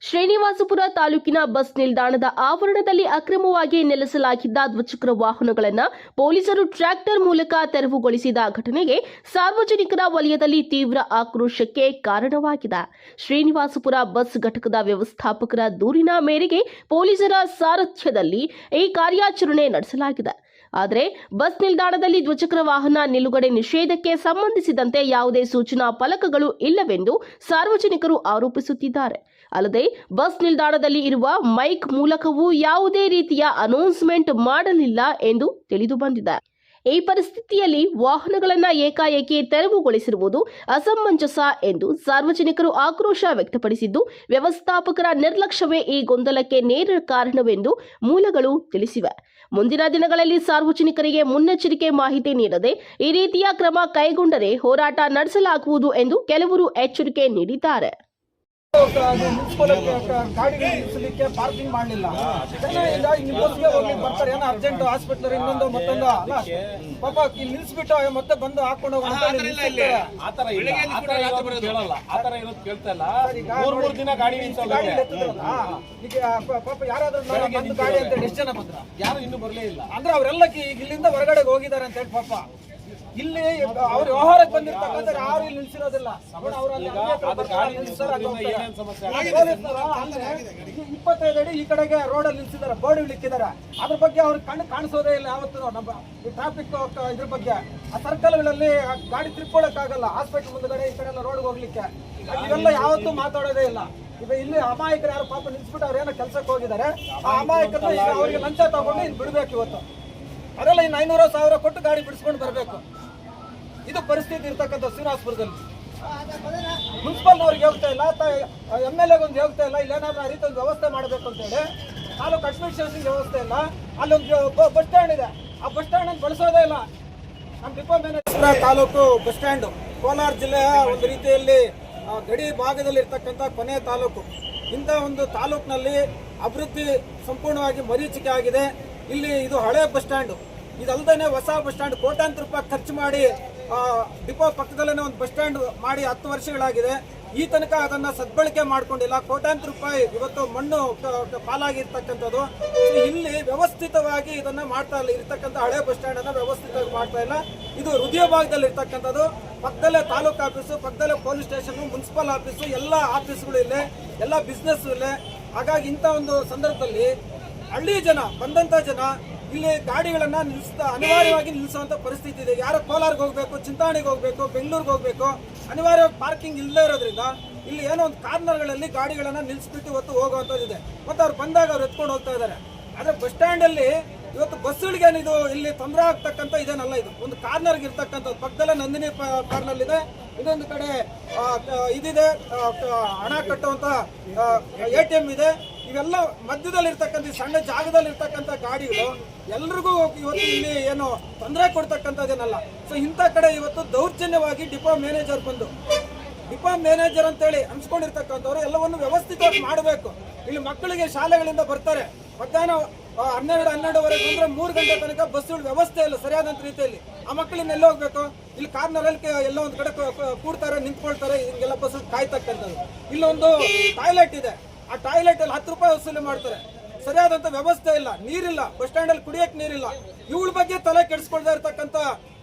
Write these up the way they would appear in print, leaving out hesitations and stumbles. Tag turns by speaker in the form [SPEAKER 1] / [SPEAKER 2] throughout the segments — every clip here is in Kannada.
[SPEAKER 1] ಶ್ರೀನಿವಾಸಪುರ ತಾಲೂಕಿನ ಬಸ್ ನಿಲ್ದಾಣದ ಆವರಣದಲ್ಲಿ ಅಕ್ರಮವಾಗಿ ನೆಲೆಸಲಾಗಿದ್ದ ದ್ವಿಚಕ್ರ ವಾಹನಗಳನ್ನು ಪೊಲೀಸರು ಟ್ರ್ಯಾಕ್ಟರ್ ಮೂಲಕ ತೆರವುಗೊಳಿಸಿದ ಘಟನೆಗೆ ಸಾರ್ವಜನಿಕರ ವಲಯದಲ್ಲಿ ತೀವ್ರ ಆಕ್ರೋಶಕ್ಕೆ ಕಾರಣವಾಗಿದೆ. ಶ್ರೀನಿವಾಸಪುರ ಬಸ್ ಘಟಕದ ವ್ಯವಸ್ಥಾಪಕರ ದೂರಿನ ಮೇರೆಗೆ ಪೊಲೀಸರ ಸಾರಥ್ಯದಲ್ಲಿ ಈ ಕಾರ್ಯಾಚರಣೆ ನಡೆಸಲಾಗಿದೆ. ಆದರೆ ಬಸ್ ನಿಲ್ದಾಣದಲ್ಲಿ ದ್ವಿಚಕ್ರ ವಾಹನ ನಿಲುಗಡೆ ನಿಷೇಧಕ್ಕೆ ಸಂಬಂಧಿಸಿದಂತೆ ಯಾವುದೇ ಸೂಚನಾ ಫಲಕಗಳು ಇಲ್ಲವೆಂದು ಸಾರ್ವಜನಿಕರು ಆರೋಪಿಸುತ್ತಿದ್ದಾರೆ. ಅಲ್ಲದೆ ಬಸ್ ನಿಲ್ದಾಣದಲ್ಲಿ ಇರುವ ಮೈಕ್ ಮೂಲಕವೂ ಯಾವುದೇ ರೀತಿಯ ಅನೌನ್ಸ್ಮೆಂಟ್ ಮಾಡಲಿಲ್ಲ ಎಂದು ತಿಳಿದು ಬಂದಿದೆ. ಈ ಪರಿಸ್ಥಿತಿಯಲ್ಲಿ ವಾಹನಗಳನ್ನು ಏಕಾಏಕಿ ತೆರವುಗೊಳಿಸಿರುವುದು ಅಸಮಂಜಸ ಎಂದು ಸಾರ್ವಜನಿಕರು ಆಕ್ರೋಶ ವ್ಯಕ್ತಪಡಿಸಿದ್ದು, ವ್ಯವಸ್ಥಾಪಕರ ನಿರ್ಲಕ್ಷ್ಯವೇ ಈ ಗೊಂದಲಕ್ಕೆ ನೇರ ಕಾರಣವೆಂದು ಮೂಲಗಳು ತಿಳಿಸಿವೆ. ಮುಂದಿನ ದಿನಗಳಲ್ಲಿ ಸಾರ್ವಜನಿಕರಿಗೆ ಮುನ್ನೆಚ್ಚರಿಕೆ ಮಾಹಿತಿ ನೀಡದೆ ಈ ರೀತಿಯ ಕ್ರಮ ಕೈಗೊಂಡರೆ ಹೋರಾಟ ನಡೆಸಲಾಗುವುದು ಎಂದು ಕೆಲವರು ಎಚ್ಚರಿಕೆ ನೀಡಿದ್ದಾರೆ.
[SPEAKER 2] ಗಾಡಿ ನಿಲ್ಲಿಸಲಿಕ್ಕೆ ಪಾರ್ಕಿಂಗ್ ಮಾಡಲಿಲ್ಲ. ಬಸ್ಗೆ ಹೋಗ್ಲಿಕ್ಕೆ ಬರ್ತಾರೆ, ಏನೋ ಅರ್ಜೆಂಟ್ ಹಾಸ್ಪಿಟಲ್ ಇನ್ನೊಂದು ಮತ್ತೊಂದು ಅಲ್ಲ, ಪಾಪ ಇಲ್ಲಿ ನಿಲ್ಸ್ಬಿಟ್ಟು ಮತ್ತೆ ಬಂದು ಹಾಕೊಂಡು ಹೋಗೋಣ. ಪಾಪ ಯಾರಾದ್ರೂ ಬಂದು ಗಾಡಿ ಅಂತ ಎಷ್ಟು ಜನ ಬಂದ್ರ? ಯಾರು ಇನ್ನೂ ಬರಲೇ ಇಲ್ಲ ಅಂದ್ರೆ ಅವರೆಲ್ಲ ಇಲ್ಲಿಂದ ಹೊರಗಡೆ ಹೋಗಿದ್ದಾರೆ ಅಂತ ಹೇಳಿ. ಪಾಪ ಇಲ್ಲಿ ಅವ್ರ ವ್ಯವಹಾರಕ್ಕೆ ಬಂದಿರ್ತಕ್ಕಂಥ ಯಾರು ಇಲ್ಲಿ ನಿಲ್ಸಿರೋದಿಲ್ಲ. 25 ಅಡಿ ಈ ಕಡೆಗೆ ರೋಡಲ್ಲಿ ನಿಲ್ಸಿದ್ದಾರೆ, ಬೋರ್ಡ್ ಇಳಿಕ್ಕಿದ್ದಾರೆ. ಅದ್ರ ಬಗ್ಗೆ ಅವ್ರಿಗೆ ಕಣ್ಣು ಕಾಣಿಸೋದೇ ಇಲ್ಲ ಯಾವತ್ತು. ನಮ್ಮ ಟ್ರಾಫಿಕ್ ಇದ್ರ ಬಗ್ಗೆ ಆ ಸರ್ಕಲ್ಗಳಲ್ಲಿ ಗಾಡಿ ತಿರ್ಕೊಳ್ಳೋಕ್ಕಾಗಲ್ಲ. ಹಾಸ್ಪಿಟಲ್ ಮುಂದ್ಗಡೆ ಈ ಕಡೆ ಎಲ್ಲ ರೋಡ್ಗೆ ಹೋಗ್ಲಿಕ್ಕೆ ಇವೆಲ್ಲ ಯಾವತ್ತೂ ಮಾತಾಡೋದೇ ಇಲ್ಲ. ಈಗ ಇಲ್ಲಿ ಅಮಾಯಕರು ಯಾರು ಪಾಪ ನಿಲ್ಸ್ಬಿಟ್ಟು ಅವ್ರೇನೋ ಕೆಲ್ಸಕ್ಕೆ ಹೋಗಿದ್ದಾರೆ. ಆ ಅಮಾಯಕರನ್ನ ಅವ್ರಿಗೆ ಲಂಚ ತಗೊಂಡು ಇಲ್ಲಿ ಬಿಡ್ಬೇಕು. ಇವತ್ತು ಅದೆಲ್ಲ ಇನ್ನು 500,000 ಕೊಟ್ಟು ಗಾಡಿ ಬಿಡಿಸ್ಕೊಂಡು ಬರಬೇಕು. ಇದು ಪರಿಸ್ಥಿತಿ ಇರ್ತಕ್ಕಂಥ ಶ್ರೀನಿವಾಸಪುರದಲ್ಲಿ. ಮುನ್ಸಿಪಲ್ನವ್ರಿಗೆ ಹೋಗ್ತಾ ಇಲ್ಲ, MLA ಒಂದು ಹೋಗ್ತಾ ಇಲ್ಲ. ಇಲ್ಲೇನಾದ್ರೂ ಆ ರೀತಿ ಒಂದು ವ್ಯವಸ್ಥೆ ಮಾಡಬೇಕು ಅಂತ ಹೇಳಿ ತಾಲೂಕು ಅಡ್ಮಿನಿಸ್ಟ್ರೇಷನ್ ವ್ಯವಸ್ಥೆ ಇಲ್ಲ. ಅಲ್ಲೊಂದು ಬಸ್ ಸ್ಟ್ಯಾಂಡ್ ಇದೆ, ಆ ಬಸ್ ಸ್ಟ್ಯಾಂಡ್ ಅನ್ನು ಬಳಸೋದೇ ಇಲ್ಲ. ನಮ್ಮ depot manager taluk bus stand Kolar ಜಿಲ್ಲೆಯ ಒಂದು ರೀತಿಯಲ್ಲಿ ಗಡಿ ಭಾಗದಲ್ಲಿ ಇರ್ತಕ್ಕಂಥ ಕೊನೆಯ ತಾಲೂಕು. ಇಂಥ ಒಂದು ತಾಲೂಕಿನಲ್ಲಿ ಅಭಿವೃದ್ಧಿ ಸಂಪೂರ್ಣವಾಗಿ ಮರೀಚಿಕೆ ಆಗಿದೆ. ಇಲ್ಲಿ ಇದು ಹಳೆ ಬಸ್ ಸ್ಟ್ಯಾಂಡ್, ಇದಲ್ಲದೆ ಹೊಸ ಬಸ್ ಸ್ಟ್ಯಾಂಡ್ ಕೋಟ್ಯಾಂತರ ರೂಪಾಯಿ ಖರ್ಚು ಮಾಡಿ ಡಿಪೋ ಪಕ್ಕದಲ್ಲೇ ಒಂದು ಬಸ್ ಸ್ಟ್ಯಾಂಡ್ ಮಾಡಿ 10 ವರ್ಷಗಳಾಗಿದೆ. ಈ ತನಕ ಅದನ್ನ ಸದ್ಬಳಕೆ ಮಾಡ್ಕೊಂಡಿಲ್ಲ. ಕೋಟ್ಯಾಂತರ ರೂಪಾಯಿ ಇವತ್ತು ಮಣ್ಣು ಪಾಲಾಗಿರ್ತಕ್ಕಂಥದ್ದು. ಇಲ್ಲಿ ವ್ಯವಸ್ಥಿತವಾಗಿ ಇದನ್ನ ಮಾಡ್ತಾ ಇಲ್ಲ. ಇರ್ತಕ್ಕಂಥ ಹಳೆ ಬಸ್ ಸ್ಟ್ಯಾಂಡ್ ಅನ್ನ ವ್ಯವಸ್ಥಿತವಾಗಿ ಮಾಡ್ತಾ ಇಲ್ಲ. ಇದು ಹೃದಯ ಭಾಗದಲ್ಲಿ ಇರ್ತಕ್ಕಂಥದ್ದು. ಪಕ್ಕದಲ್ಲೇ ತಾಲೂಕು ಆಫೀಸು, ಪಕ್ಕದಲ್ಲೇ ಪೊಲೀಸ್ ಸ್ಟೇಷನ್, ಮುನ್ಸಿಪಲ್ ಆಫೀಸು, ಎಲ್ಲ ಆಫೀಸ್ಗಳು ಇಲ್ಲೇ, ಎಲ್ಲ ಬಿಸ್ನೆಸ್ ಇಲ್ಲೇ. ಹಾಗಾಗಿ ಇಂಥ ಒಂದು ಸಂದರ್ಭದಲ್ಲಿ ಹಳ್ಳಿ ಜನ, ಬಂದಂತ ಜನ ಇಲ್ಲಿ ಗಾಡಿಗಳನ್ನ ಅನಿವಾರ್ಯವಾಗಿ ನಿಲ್ಲಿಸುವಂತ ಪರಿಸ್ಥಿತಿ ಇದೆ. ಯಾರೋ ಕೋಲಾರ್ಗೆ ಹೋಗ್ಬೇಕು, ಚಿಂತಾಣಿಗೆ ಹೋಗ್ಬೇಕು, ಬೆಂಗಳೂರಿಗೆ ಹೋಗ್ಬೇಕು, ಅನಿವಾರ್ಯವಾಗಿ ಪಾರ್ಕಿಂಗ್ ಇಲ್ಲದೆ ಇರೋದ್ರಿಂದ ಇಲ್ಲಿ ಏನೋ ಒಂದು ಕಾರ್ನರ್ಗಳಲ್ಲಿ ಗಾಡಿಗಳನ್ನ ನಿಲ್ಲಿಸ್ಬಿಟ್ಟು ಇವತ್ತು ಹೋಗುವಂತದ್ದಿದೆ. ಮತ್ತೆ ಅವ್ರು ಬಂದಾಗ ಅವ್ರು ಎತ್ಕೊಂಡು ಹೋಗ್ತಾ ಇದ್ದಾರೆ. ಆದ್ರೆ ಬಸ್ ಸ್ಟ್ಯಾಂಡ್ ಅಲ್ಲಿ ಇವತ್ತು ಬಸ್ಗಳಿಗೆ ಇದು ಇಲ್ಲಿ ತೊಂದರೆ ಆಗ್ತಕ್ಕಂಥ ಇದೇನಲ್ಲ. ಇದು ಒಂದು ಕಾರ್ನರ್ಗೆ ಇರ್ತಕ್ಕಂಥದ್ದು. ಪಕ್ಕದಲ್ಲೇ ನಂದಿನಿ ಕಾರ್ನರ್ ಇದೆ, ಇನ್ನೊಂದು ಕಡೆ ಇದಿದೆ, ಹಣ ಕಟ್ಟುವಂತ ATM ಇದೆ. ಇವೆಲ್ಲ ಮಧ್ಯದಲ್ಲಿ ಇರ್ತಕ್ಕಂಥ ಸಣ್ಣ ಜಾಗದಲ್ಲಿ ಇರ್ತಕ್ಕಂಥ ಗಾಡಿಗಳು ಎಲ್ರಿಗೂ ಇವತ್ತು ಇಲ್ಲಿ ಏನು ತೊಂದರೆ ಕೊಡ್ತಕ್ಕಂಥದ್ದೇನಲ್ಲ. ಸೊ ಇಂಥ ಕಡೆ ಇವತ್ತು ದೌರ್ಜನ್ಯವಾಗಿ ಡಿಪೋ ಮ್ಯಾನೇಜರ್ ಬಂದು, ಡಿಪೋ ಮ್ಯಾನೇಜರ್ ಅಂತೇಳಿ ಅನ್ಸ್ಕೊಂಡಿರ್ತಕ್ಕಂಥವ್ರು ಎಲ್ಲವನ್ನು ವ್ಯವಸ್ಥಿತವಾಗಿ ಮಾಡಬೇಕು. ಇಲ್ಲಿ ಮಕ್ಕಳಿಗೆ ಶಾಲೆಗಳಿಂದ ಬರ್ತಾರೆ, ಮಧ್ಯಾಹ್ನ 12-12:30 ಬಂದ್ರೆ 3 ಗಂಟೆ ತನಕ ಬಸ್ಸುಗಳ ವ್ಯವಸ್ಥೆ ಇಲ್ಲ ಸರಿಯಾದಂತ ರೀತಿಯಲ್ಲಿ. ಆ ಮಕ್ಕಳನ್ನ ಎಲ್ಲ ಹೋಗ್ಬೇಕು? ಇಲ್ಲಿ ಕಾರ್ನರಲ್ಲಿ ಎಲ್ಲ ಒಂದು ಕಡೆ ಕೂಡ್ತಾರೆ, ನಿಂತ್ಕೊಳ್ತಾರೆ, ಹಿಂಗೆಲ್ಲ ಬಸ್ ಕಾಯ್ತಕ್ಕಂಥದ್ದು. ಇಲ್ಲೊಂದು ಟಾಯ್ಲೆಟ್ ಇದೆ, ಆ ಟಾಯ್ಲೆಟ್ ಅಲ್ಲಿ 10 ರೂಪಾಯಿ ವಸೂಲಿ ಮಾಡ್ತಾರೆ. ಸರಿಯಾದಂತ ವ್ಯವಸ್ಥೆ ಇಲ್ಲ, ನೀರಿಲ್ಲ, ಬಸ್ ಸ್ಟ್ಯಾಂಡ್ ಅಲ್ಲಿ ಕುಡಿಯಕ್ಕೆ ನೀರಿಲ್ಲ. ಇವಳ ಬಗ್ಗೆ ತಲೆ ಕೆಡಿಸ್ಕೊಳ್ತಾ ಇರ್ತಕ್ಕಂಥ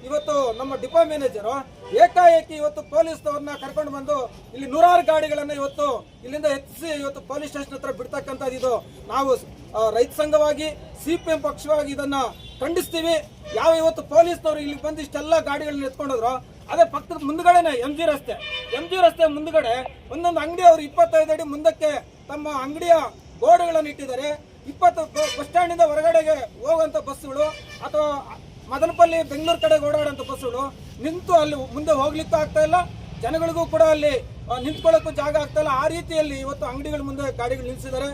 [SPEAKER 2] ಇವತ್ತು ನಮ್ಮ ಡಿಪೋ ಮ್ಯಾನೇಜರು ಏಕಾಏಕಿ ಇವತ್ತು ಪೊಲೀಸ್ನವ್ರನ್ನ ಕರ್ಕೊಂಡು ಬಂದು ಇಲ್ಲಿ 100 ಗಾಡಿಗಳನ್ನ ಇವತ್ತು ಇಲ್ಲಿಂದ ಎತ್ತಿಸಿ ಇವತ್ತು ಪೊಲೀಸ್ ಸ್ಟೇಷನ್ ಹತ್ರ ಬಿಡ್ತಕ್ಕಂಥದ್ದು. ಇದು ನಾವು ರೈತ ಸಂಘವಾಗಿ, CPM ಪಕ್ಷವಾಗಿ ಇದನ್ನ ಖಂಡಿಸ್ತೀವಿ. ಯಾವ ಇವತ್ತು ಪೊಲೀಸ್ನವರು ಇಲ್ಲಿ ಬಂದು ಇಷ್ಟೆಲ್ಲ ಗಾಡಿಗಳನ್ನ ಎತ್ಕೊಂಡೋದ್ರು, ಅದೇ ಪಕ್ಕದ ಮುಂದ್ಗಡೆನೆ MG ರಸ್ತೆ ಮುಂದ್ಗಡೆ ಒಂದೊಂದು ಅಂಗಡಿ ಅವರು 25 ಅಡಿ ಮುಂದಕ್ಕೆ ತಮ್ಮ ಅಂಗಡಿಯ ಬೋರ್ಡ್ಗಳನ್ನು ಇಟ್ಟಿದ್ದಾರೆ. 20 ಬಸ್ ಸ್ಟ್ಯಾಂಡ್ ಇಂದ ಹೊರಗಡೆಗೆ ಹೋಗುವಂತ ಬಸ್ಸುಗಳು ಅಥವಾ ಮದನಪಲ್ಲಿ ಬೆಂಗಳೂರು ಕಡೆ ಓಡಾಡುವಂತ ಬಸ್ಸುಗಳು ನಿಂತು ಅಲ್ಲಿ ಮುಂದೆ ಹೋಗ್ಲಿಕ್ಕೂ ಆಗ್ತಾ ಇಲ್ಲ, ಜನಗಳಿಗೂ ಕೂಡ ಅಲ್ಲಿ ನಿಂತ್ಕೊಳ್ಳೋಕ್ಕೂ ಜಾಗ ಆಗ್ತಾ ಇಲ್ಲ. ಆ ರೀತಿಯಲ್ಲಿ ಇವತ್ತು ಅಂಗಡಿಗಳ ಮುಂದೆ ಗಾಡಿಗಳು ನಿಲ್ಲಿಸಿದ್ದಾರೆ.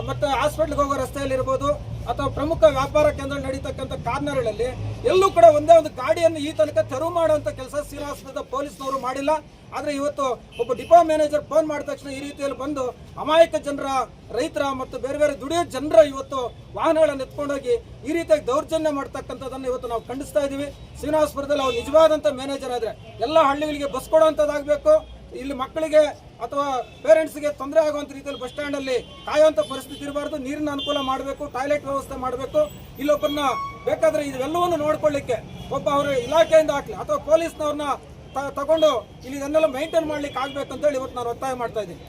[SPEAKER 2] ಮತ್ತೆ ಹಾಸ್ಪಿಟ್ಲ್ಗೆ ಹೋಗೋ ರಸ್ತೆಯಲ್ಲಿ ಇರ್ಬೋದು ಅಥವಾ ಪ್ರಮುಖ ವ್ಯಾಪಾರ ಕೇಂದ್ರ ನಡೀತಕ್ಕಂಥ ಕಾರ್ನರ್ಗಳಲ್ಲಿ ಎಲ್ಲೂ ಕೂಡ ಒಂದೇ ಒಂದು ಗಾಡಿಯನ್ನು ಈ ತನಕ ತೆರವು ಮಾಡುವಂತ ಕೆಲಸ ಶ್ರೀನಿವಾಸಪುರದ ಪೊಲೀಸ್ನವರು ಮಾಡಿಲ್ಲ. ಆದ್ರೆ ಇವತ್ತು ಒಬ್ಬ ಡಿಪೋ ಮ್ಯಾನೇಜರ್ ಫೋನ್ ಮಾಡಿದ ತಕ್ಷಣ ಈ ರೀತಿಯಲ್ಲಿ ಬಂದು ಅಮಾಯಕ ಜನರ, ರೈತರ ಮತ್ತು ಬೇರೆ ಬೇರೆ ದುಡಿಯೋ ಜನರ ಇವತ್ತು ವಾಹನಗಳನ್ನು ಎತ್ಕೊಂಡೋಗಿ ಈ ರೀತಿಯಾಗಿ ದೌರ್ಜನ್ಯ ಮಾಡ್ತಕ್ಕಂಥದ್ದನ್ನು ಇವತ್ತು ನಾವು ಖಂಡಿಸ್ತಾ ಇದೀವಿ. ಶ್ರೀನಿವಾಸಪುರದಲ್ಲಿ ಅವ್ರು ನಿಜವಾದಂತ ಮ್ಯಾನೇಜರ್ ಆದ್ರೆ ಎಲ್ಲ ಹಳ್ಳಿಗಳಿಗೆ ಬಸ್ ಕೊಡುವಂತದ್ದಾಗಬೇಕು. ಇಲ್ಲಿ ಮಕ್ಕಳಿಗೆ ಅಥವಾ ಪೇರೆಂಟ್ಸ್ಗೆ ತೊಂದರೆ ಆಗುವಂತ ರೀತಿಯಲ್ಲಿ ಬಸ್ ಸ್ಟ್ಯಾಂಡ್ ಅಲ್ಲಿ ಕಾಯುವಂತ ಪರಿಸ್ಥಿತಿ ಇರಬಾರ್ದು. ನೀರಿನ ಅನುಕೂಲ ಮಾಡಬೇಕು, ಟಾಯ್ಲೆಟ್ ವ್ಯವಸ್ಥೆ ಮಾಡಬೇಕು. ಇಲ್ಲೊಬ್ಬರನ್ನ ಬೇಕಾದ್ರೆ ಇವೆಲ್ಲವನ್ನು ನೋಡ್ಕೊಳ್ಳಿಕ್ಕೆ ಒಬ್ಬ ಅವರ ಇಲಾಖೆಯಿಂದ ಹಾಕ್ಲಿ ಅಥವಾ ಪೊಲೀಸ್ನವ್ರನ್ನ ತಗೊಂಡು ಇಲ್ಲಿ ಇದನ್ನೆಲ್ಲ ಮೈಂಟೈನ್ ಮಾಡ್ಲಿಕ್ಕೆ ಆಗ್ಬೇಕಂತ ಹೇಳಿ ಇವತ್ತು ನಾನು ಒತ್ತಾಯ ಮಾಡ್ತಾ ಇದ್ದೀನಿ.